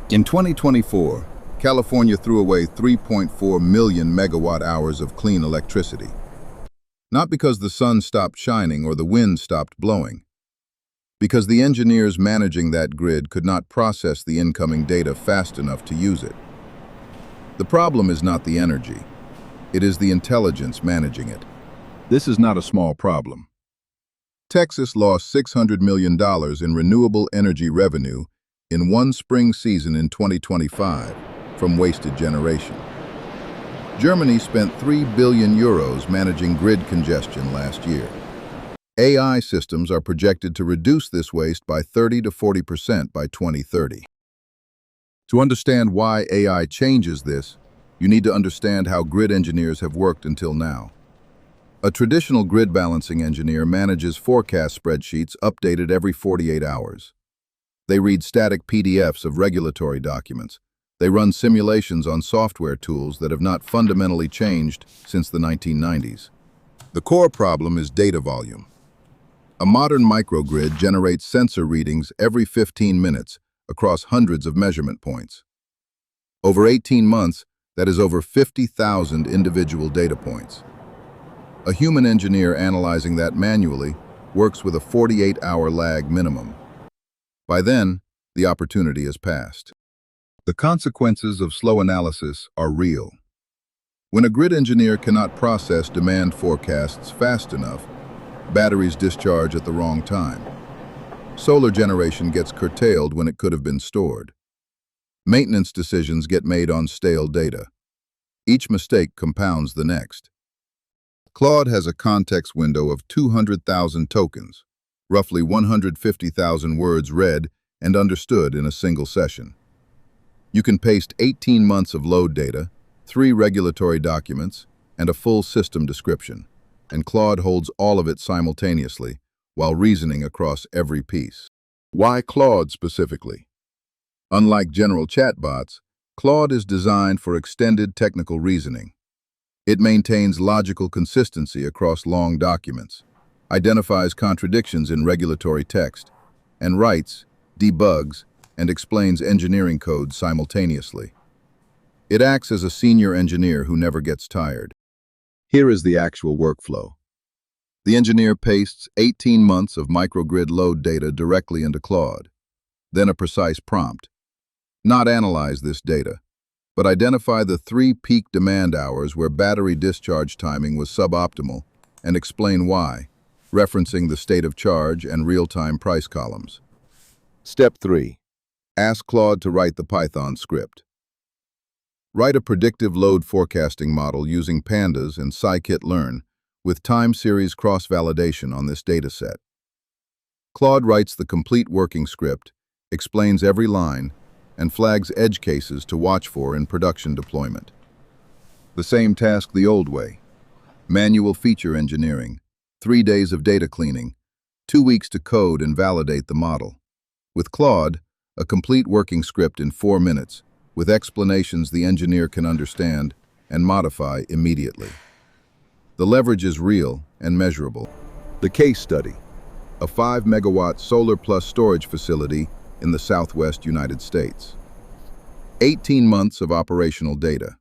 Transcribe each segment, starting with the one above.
In 2024, California threw away 3.4 million megawatt hours of clean electricity. Not because the sun stopped shining or the wind stopped blowing, because the engineers managing that grid could not process the incoming data fast enough to use it. The problem is not the energy, it is the intelligence managing it. This is not a small problem. Texas lost $600 million in renewable energy revenue in one spring season in 2025 from wasted generation. Germany spent 3 billion euros managing grid congestion last year. AI systems are projected to reduce this waste by 30 to 40% by 2030. To understand why AI changes this, you need to understand how grid engineers have worked until now. A traditional grid balancing engineer manages forecast spreadsheets updated every 48 hours. They read static PDFs of regulatory documents. They run simulations on software tools that have not fundamentally changed since the 1990s. The core problem is data volume. A modern microgrid generates sensor readings every 15 minutes across hundreds of measurement points. Over 18 months, that is over 50,000 individual data points. A human engineer analyzing that manually works with a 48-hour lag minimum. By then, the opportunity is past. The consequences of slow analysis are real. When a grid engineer cannot process demand forecasts fast enough, batteries discharge at the wrong time. Solar generation gets curtailed when it could have been stored. Maintenance decisions get made on stale data. Each mistake compounds the next. Claude has a context window of 200,000 tokens, roughly 150,000 words read and understood in a single session. You can paste 18 months of load data, 3 regulatory documents, and a full system description, and Claude holds all of it simultaneously while reasoning across every piece. Why Claude specifically? Unlike general chatbots, Claude is designed for extended technical reasoning. It maintains logical consistency across long documents, identifies contradictions in regulatory text, and writes, debugs, and explains engineering code simultaneously. It acts as a senior engineer who never gets tired. Here is the actual workflow. The engineer pastes 18 months of microgrid load data directly into Claude, then a precise prompt. Not analyze this data, but identify the 3 peak demand hours where battery discharge timing was suboptimal and explain why, referencing the state of charge and real-time price columns. Step 3. Ask Claude to write the Python script. Write a predictive load forecasting model using pandas and scikit-learn with time series cross-validation on this dataset. Claude writes the complete working script, explains every line, and flags edge cases to watch for in production deployment. The same task the old way. Manual feature engineering, 3 days of data cleaning, 2 weeks to code and validate the model. With Claude, a complete working script in 4 minutes, with explanations the engineer can understand and modify immediately. The leverage is real and measurable. The case study, a 5 megawatt solar plus storage facility in the Southwest United States. 18 months of operational data.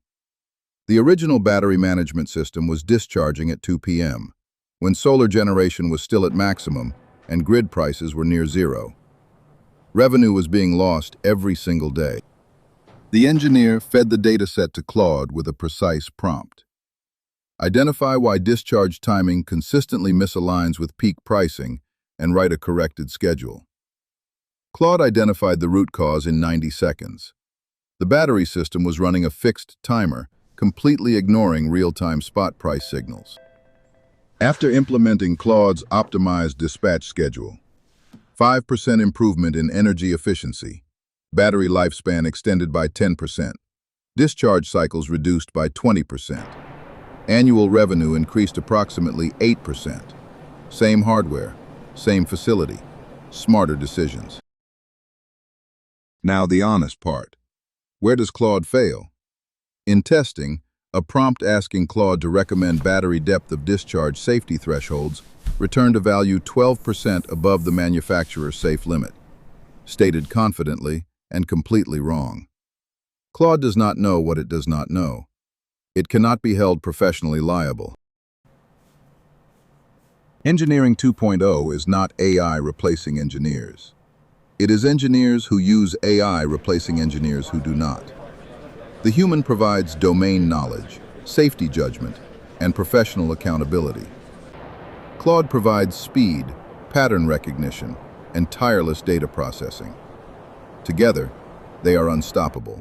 The original battery management system was discharging at 2 p.m., when solar generation was still at maximum and grid prices were near zero. Revenue was being lost every single day. The engineer fed the dataset to Claude with a precise prompt. Identify why discharge timing consistently misaligns with peak pricing and write a corrected schedule. Claude identified the root cause in 90 seconds. The battery system was running a fixed timer, completely ignoring real-time spot price signals. After implementing Claude's optimized dispatch schedule, 5% improvement in energy efficiency, battery lifespan extended by 10%, discharge cycles reduced by 20%, annual revenue increased approximately 8%. Same hardware, same facility, smarter decisions. Now the honest part. Where does Claude fail? In testing, a prompt asking Claude to recommend battery depth of discharge safety thresholds returned a value 12% above the manufacturer's safe limit. Stated confidently and completely wrong. Claude does not know what it does not know. It cannot be held professionally liable. Engineering 2.0 is not AI replacing engineers. It is engineers who use AI replacing engineers who do not. The human provides domain knowledge, safety judgment, and professional accountability. Claude provides speed, pattern recognition, and tireless data processing. Together, they are unstoppable.